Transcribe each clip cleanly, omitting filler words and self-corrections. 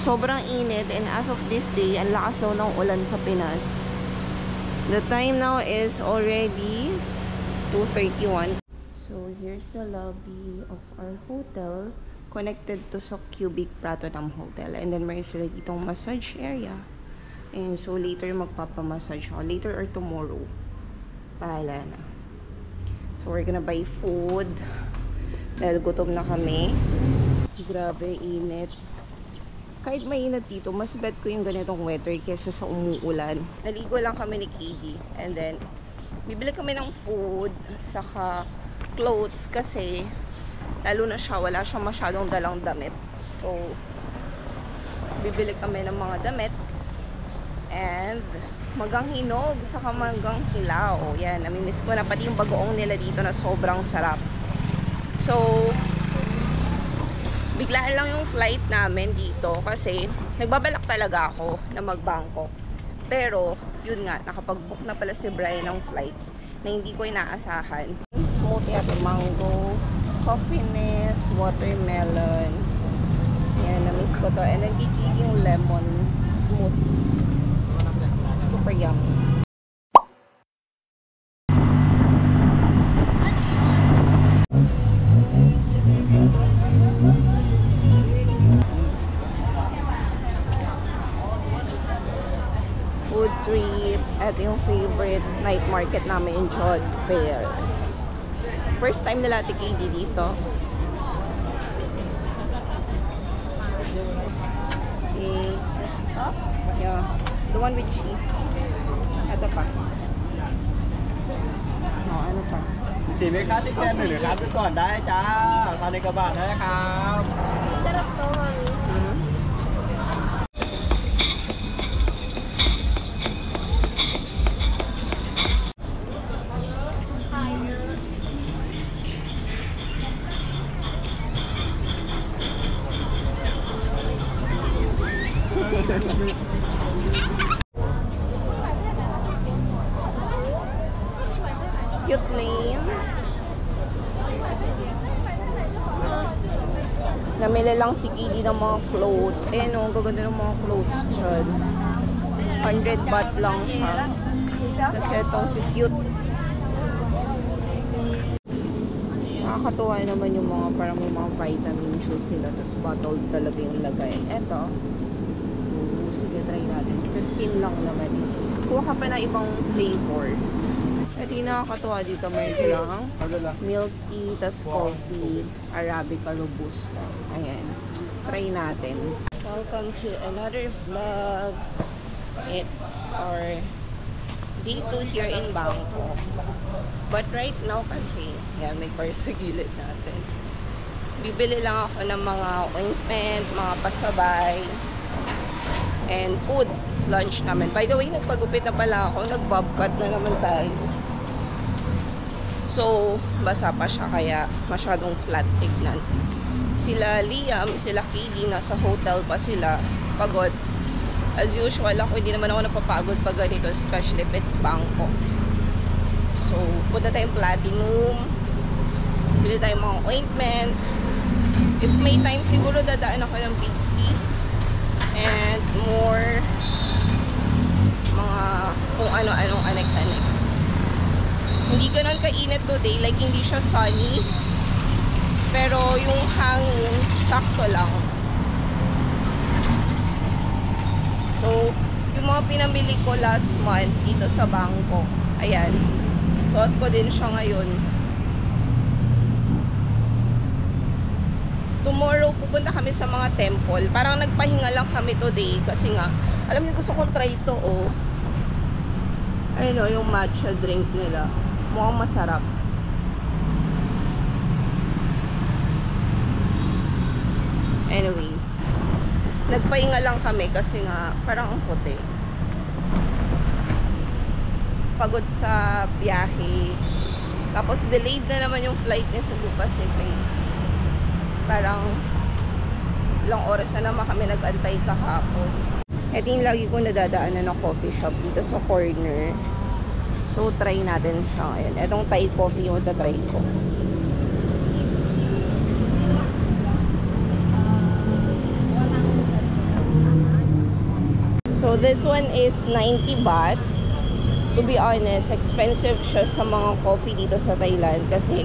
Sobrang init, and as of this day, ang lakas daw ng ulan sa Pinas. The time now is already 2:31. So here's the lobby of our hotel, connected to sa Cubic Pratunam Hotel. And then meron sila ditong massage area. And so later magpapamassage ako. Later or tomorrow. Bahala na. So we're gonna buy food. Dahil gutom na kami. Grabe, init. Kahit mainit dito, mas bet ko yung ganitong weather kesa sa umuulan. Naligo lang kami ni KD. And then, bibili kami ng food, saka clothes kasi lalo na siya, wala siyang masyadong dalang damit. So, bibili kami ng mga damit. And, magang hinog, saka magang hilaw. Yan, namimiss ko na pati yung bagoong nila dito na sobrang sarap. So, biglaan lang yung flight namin dito kasi nagbabalak talaga ako na magbangkok. Pero, yun nga, nakapag-book na pala si Brian ng flight na hindi ko inaasahan. Smoothie at mango, coffee nest, watermelon. Yan, na-miss ko to. And nagkikig yung lemon smoothie. Super yummy. Food trip at yung favorite night market namin in John Fair. First time nila ati KD dito. Okay. Yeah. The one with cheese. Ano pa? Oh, ano pa? 4 เมตรค่าซิกแซนหรือครับไปก่อนได้จ้าทานในกระบะได้ครับ Sarap to, mami. Cute name. Namili lang si KD ng mga clothes. Ayan o, ang gaganda ng mga clothes dyan. 100 baht lang siya. Kasi itong cute. Nakakatuwa naman yung mga parang may mga vitamin shoes sila. Tapos bottled talaga yung lagay. Eto. Sige, try natin. 15 lang naman. Kuha ka pa na ibang flavor. At yung nakakatuwa dito, may silang milk tea, tas coffee, Arabica Robusta. Ayan. Try natin. Welcome to another vlog. It's our day 2 here in Bangkok. But right now kasi, yan, may car sa gilid natin. Bibili lang ako ng mga ointment, mga pasabay, and food. Lunch namin. By the way, nagpagupit na pala ako. Nag-bobcat na naman tayo. So, basa pa siya kaya masyadong flat tignan. Sila Liam, sila KD, nasa hotel pa sila. Pagod. As usual, ako hindi naman ako napapagod pag ganito, especially if it's Bangkok. So, punta tayong Platinum. Bili tayong mga ointment. If may time, siguro dadaan ako ng Big C. And more mga kung ano-anong anek-anek. Hindi ganun kainit today, like hindi siya sunny. Pero yung hangin, sakto lang. So, yung mga pinamili ko last month dito sa Bangkok, ayan. Suot ko din siya ngayon. Tomorrow, pupunta kami sa mga temple. Parang nagpahinga lang kami today kasi nga, alam niyo gusto kong try ito, oh. Ayun, oh, yung matcha drink nila. Mukhang masarap. Anyways, nagpahinga lang kami kasi nga parang ang puti. Pagod sa biyahe. Tapos delayed na naman yung flight niya sa Cebu Pacific. Parang ilang oras na naman kami nag-antay kahapon. Ito yung lagi ko nadadaanan ng coffee shop dito sa corner. So try natin siya ngayon. Itong Thai coffee yung tatry ko. So this one is 90 baht. To be honest, expensive siya sa mga coffee dito sa Thailand kasi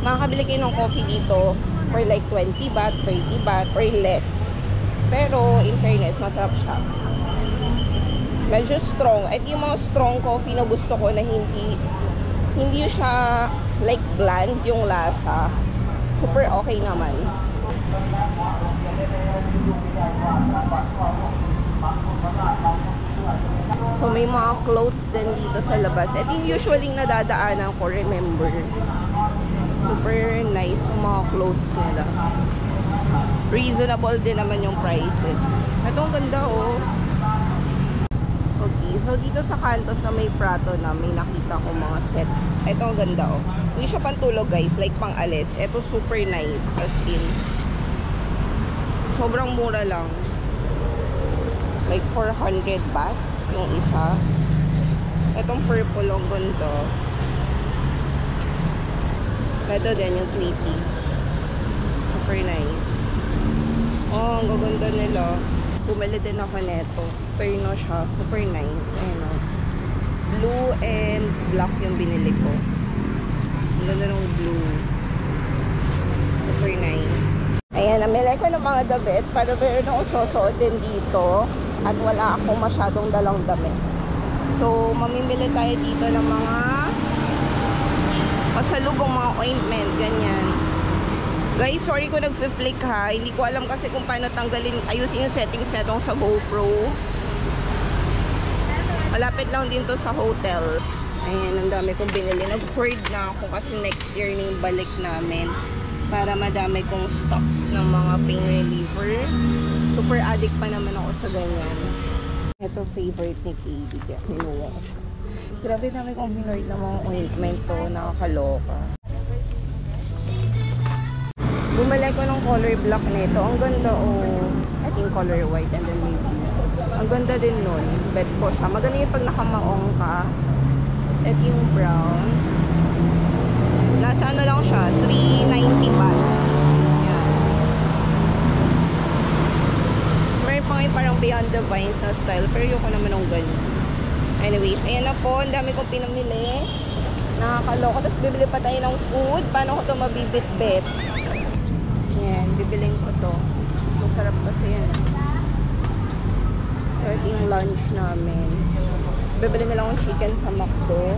makakabili kayo ng coffee dito for like 20 baht, 30 baht or less. Pero in fairness, masarap siya. Medyo strong. At yung mga strong coffee na gusto ko na hindi siya like bland yung lasa. Super okay naman. So may mga clothes din dito sa labas. Ito yung usually nadadaanan ko, remember. Super nice yung mga clothes nila. Reasonable din naman yung prices. Ito ang ganda oh. Okay, so dito sa kanto sa may Prato na may nakita ko mga set. Ito ang ganda oh. Hindi siya pantulog guys, like pang alis. Ito super nice as in. Sobrang mura lang. Like 400 baht yung isa. Itong purple ang ganda. Ito din yung Tweety. Super nice. Oh, ang gaganda nila. Bumili din ako neto. Perno siya. Super nice. Ayan o. Blue and black yung binili ko. Ang ganda ng blue. Super nice. Ayan, namili ko ng mga damit para meron ako susuot din dito. At wala akong masyadong dalang damit. So, mamimili tayo dito ng mga pasalubong, mga ointment, ganyan. Guys, sorry ko nag-flick ha. Hindi ko alam kasi kung paano tanggalin, ayusin yung settings netong sa GoPro. Malapit lang din to sa hotel. Ayan, ang dami kong binili. Nag-hoard na ako kasi next year na yung balik namin. Para madami kong stocks ng mga pain reliever. Super addict pa naman ako sa ganyan. Ito favorite ni Katie. Kaya hinuwa ko siya. Grabe dami kong hinord ng mga ointment to. Nakakaloka. Bumalik ko ng color black nito. Ang ganda oh. I think color white and then maybe. Ang ganda din nun. Bet ko siya. Maganda yung pag nakamaong ka. Ito yung brown. Nasa ano lang siya. 390 baht. Parang Beyond the Vines na style, pero yung ko naman ng ganyan. Anyways, ayan na po, ang dami kong pinamili. Nakakaloko. Tapos bibili pa tayo ng food. Paano ko ito mabibit-bit? Ayan, bibiling ko to. Masarap kasi yan. So, ito yung lunch namin. Bibili na lang ng chicken sa McDo.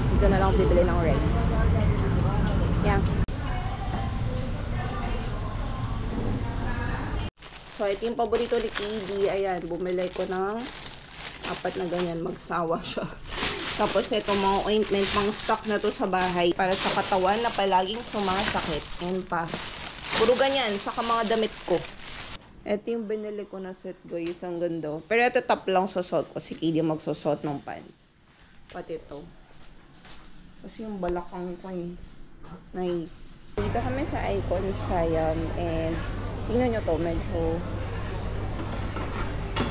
Dito na lang bibili ng rice. Yeah. So, ito yung paborito ni KD. Ayan, bumili ko ng 4 na ganyan. Magsawa siya. Tapos, ito mga ointment, pang stock na to sa bahay. Para sa katawan na palaging sumasakit. Ayan pa. Puro ganyan. Saka mga damit ko. Ito yung binili ko na set, guys. Ang ganda. Pero ito top lang susot ko. Si KD magsusot ng pants. Pati ito. Kasi yung balakang ko eh. Nice. Dito kami sa Icon Siam. And tingnan nyo to, medyo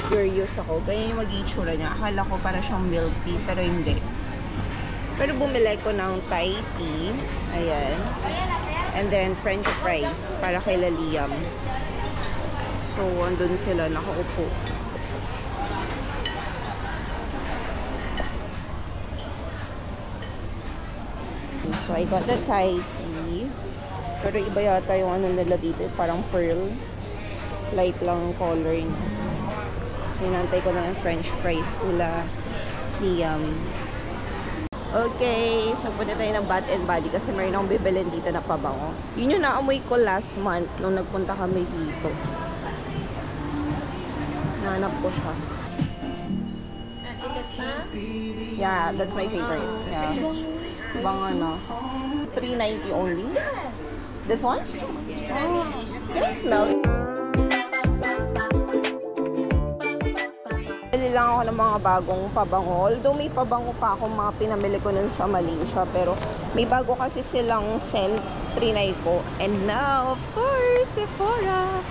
curious ako. Ganyan yung mag-itsura niya. Akala ko para siyang milk tea, pero hindi. Pero bumili ko ng Thai tea. Ayan. And then French fries para kay Liam. So, andun sila, nakaupo. So, I got the Thai tea. Pero iba yata yung ano nila dito. Parang pearl. Light lang color niya. Hinantay ko na yung French fries nila. Liam. Okay. So, punta tayo ng Bath and Body kasi meron akong bibilin dito na pabango. Yun yung naamoy ko last month nung nagpunta kami dito. Nahanap ko siya. Yeah, that's my favorite. Yeah. Bang ano. 390 only? This one? Can I smell it? Bili lang ako ng mga bagong pabango. Although may pabango pa ako mga pinamili ko nun sa Malaysia. Pero may bago kasi silang scent, trinay ko. And now, of course, Sephora.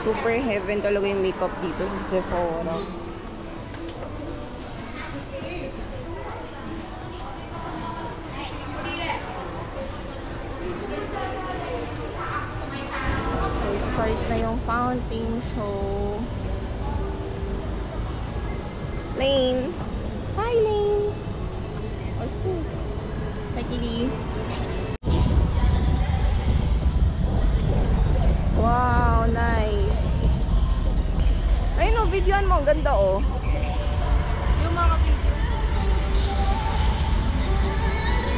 Super heaven talaga yung makeup dito sa Sephora. So, start na yung fountain show. Lane! Hi, Lane! What's this? Hi, Kitty. Wow, nice. Ayun o, videoan mo. Ang ganda o. Yung mga video.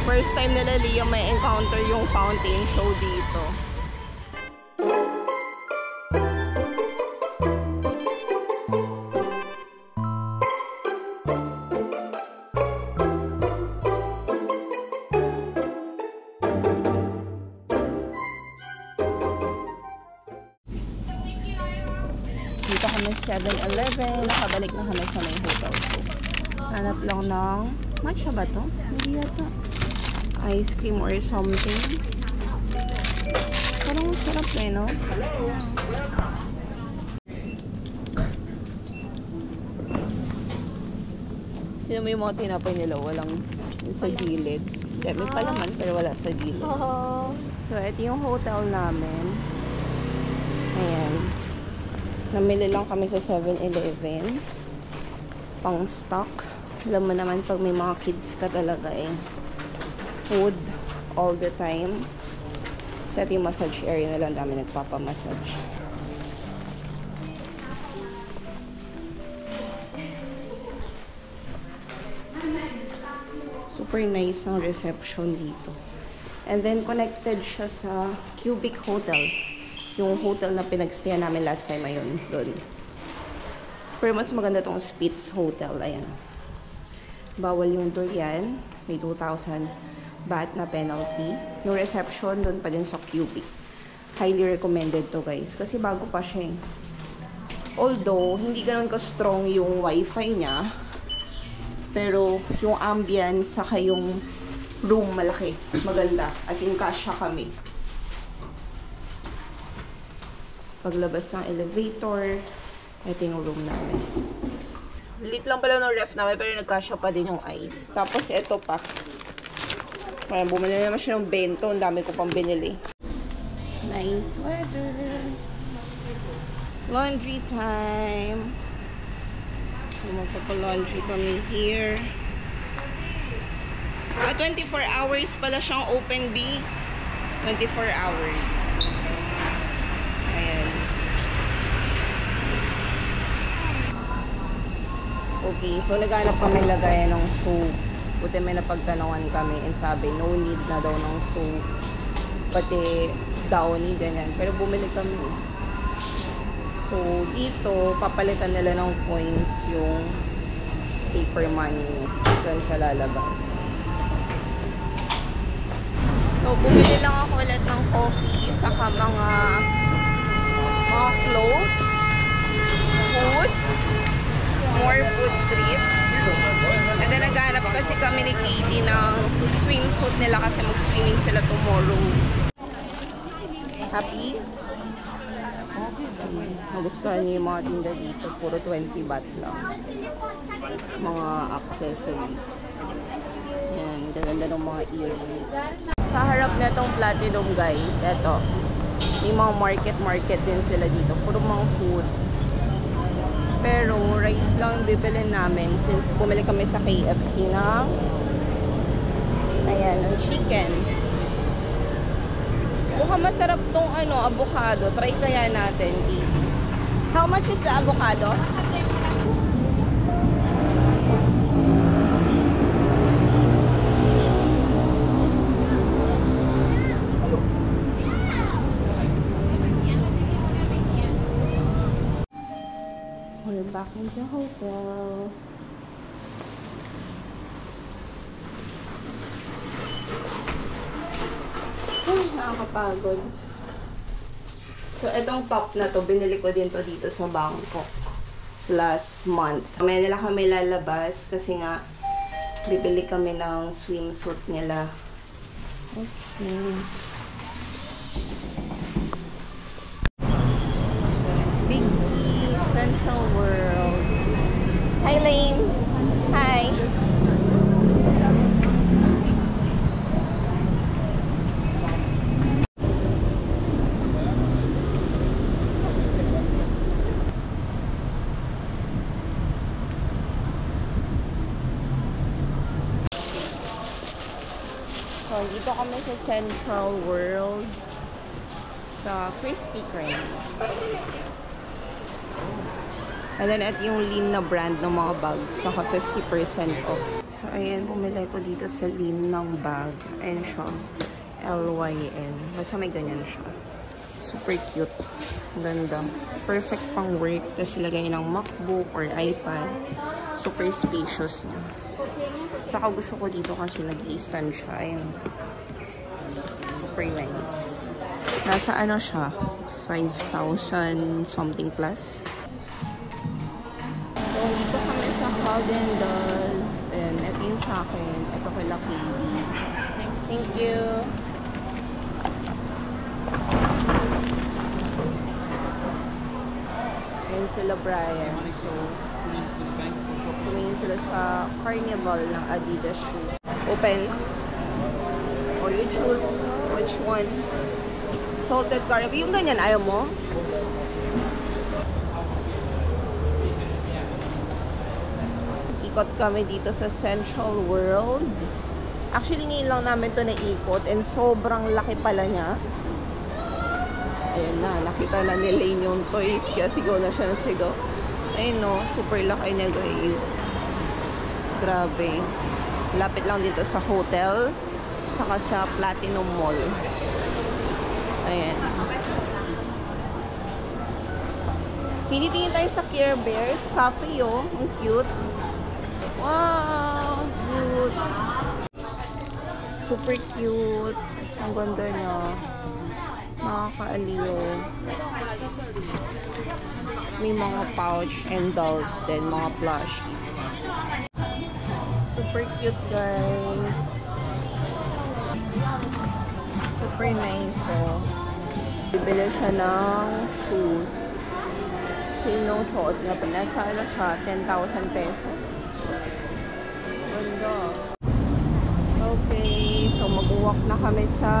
First time nila Lea may encounter yung fountain show dito. Dito kami sa 7-Eleven. Nakabalik na kami sa may hotel. So, hanap lang ng matcha ba to? Hindi yata. Ice cream or something. Parang sarap eh, no? Sino mo yung mga tinapay nila? Walang yung sa gilid. May palaman pero wala sa gilid. So, ito yung hotel namin. Ayan. Namili lang kami sa 7-Eleven. Pang stock. Alam mo naman pag may mga kids ka talaga eh. Food all the time. Sa yung massage area nila, ang dami nagpapamassage. Super nice ng reception dito. And then connected siya sa Cubic Hotel. Yung hotel na pinagstayan namin last time ayun, doon. Pero mas maganda tong Spitz Hotel, ayan. Bawal yung durian, may 2,000 baht na penalty. Yung reception doon pa din sa Cubic. Highly recommended to guys, kasi bago pa siya eh. Although, hindi ganun ka-strong yung wifi niya, pero yung ambience saka yung room malaki, maganda. As in, kasya kami. Paglabas ng elevator, ito yung room namin. Lit lang pala ng ref namin, pero nagkasya pa din yung ice. Tapos ito pa. Parang bumili naman siya ng bento. Ang dami ko pang binili. Nice weather. Laundry time. Magpapa-laundry kami here. 24 hours pala siyang open B. 24 hours. Ayan. Okay, so naghanap kami lagayan ng soap. Buti may napagtanawan kami and sabi, no need na daw ng soap. Pati downy, ganyan. Pero bumili kami. So, dito, papalitan nila ng coins yung paper money. Saan siya lalabas. So, bumili lang ako ulit ng coffee, saka mga clothes, food, more food trip. And then naghanap kasi kami ni Katie ng swimsuit nila kasi mag-swimming sila tomorrow. Happy? Nagustuhan niyo yung mga tinda dito. Puro 20 baht lang. Mga accessories. Yan, gaganda ng mga earrings. Sa harap na itong Platinum guys, eto. May mga market din sila dito. Puro mga food. Pero rice lang bibilin namin since bumili kami sa KFC ng ayan, ng chicken. Mukhang masarap tong avocado. Try kaya natin, Katie. How much is the avocado? back in the hotel. Ay, nakakapagod. So, itong top na to, binili ko din to dito sa Bangkok last month. May nila kami lalabas kasi nga bibili kami ng swimsuit nila. Okay. Big C, Central World. Hi, Lane. Hi. So, dito kami sa Central World sa Krispy Kreme. And then, at yung Lean na brand ng mga bags, naka 50% off. So, ayan, bumili ko dito sa Lean ng bag. Ayan siya. LYN. Basta may ganyan siya. Super cute. Ganda. Perfect pang work. Tapos ilagay ng MacBook or iPad. Super spacious niya. Saka gusto ko dito kasi nag-i-stand siya. Ayan. Super nice. Nasa ano siya? 5,000 something plus. So, dito kami sa Haagen-Dazs. And ito yung sa akin. Ito kay Lucky. Thank you. Ayan sila Brian. So, tumingin sila sa Carnival ng Adidas shoes. Open. Or you choose which one. Salted Carnival. Yung ganyan, ayaw mo? Ikot kami dito sa Central World. Actually, ngayon lang namin to naikot and sobrang laki pala niya. Ayan na, nakita na ni Lane yung toys kaya sigaw na siya ng sigaw. Ayun no, super laki niya guys. Grabe. Lapit lang dito sa hotel, saka sa Platinum Mall. Ayan. Tinitingin tayo sa Care Bears Cafe, oh. Ang cute. Wow, cute. Super cute. Ang ganda niya. Nakakaaliw. May mga pouch and dolls din, mga plushies. Super cute, guys. Super nice, oh. Bibili siya ng shoes. Sinong suot niya? Nasa ano siya? 10,000 pesos. Ganda. Okay, so mag-walk na kami sa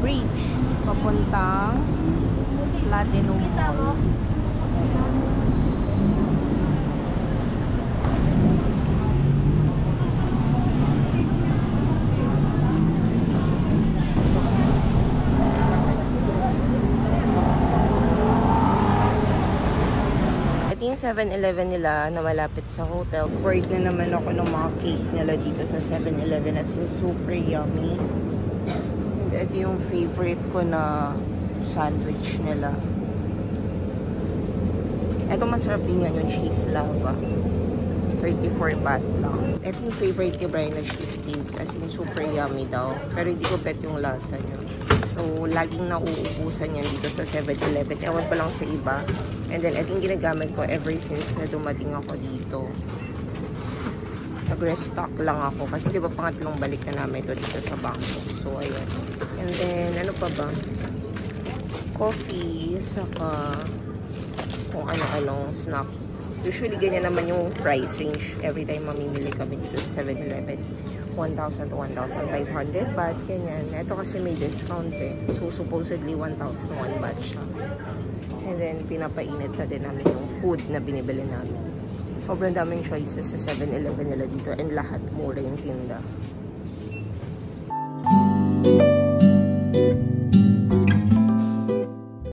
bridge. Papuntang Platinum Mall. Ito yung 7-Eleven nila na malapit sa hotel. Ordered na naman ako ng mga cake nila dito sa 7-Eleven as in super yummy. And ito yung favorite ko na sandwich nila. Ito masarap din yan yung cheese lava. 34 baht lang. Ito yung favorite ni Brian na cheesecake as in super yummy daw. Pero hindi ko bet yung lasa niya. So, laging nauubusan yan dito sa 7-Eleven. Ewan pa lang sa iba. And then, ito yung ginagamit ko ever since na dumating ako dito. Nag-restock lang ako. Kasi diba pangatlong balik na namin ito dito sa Bangkok. So, ayan. And then, ano pa ba? Coffee. Saka kung ano-anong snack. Usually, ganyan naman yung price range every time mamimili kami dito sa 7-Eleven. 1,000 to 1,500 baht, ganyan. Ito kasi may discount eh. So, supposedly 1,001 baht siya. And then, pinapainit na din namin yung food na binibili namin. Sobrang daming choices sa 7-Eleven nila dito and lahat mura yung tinda.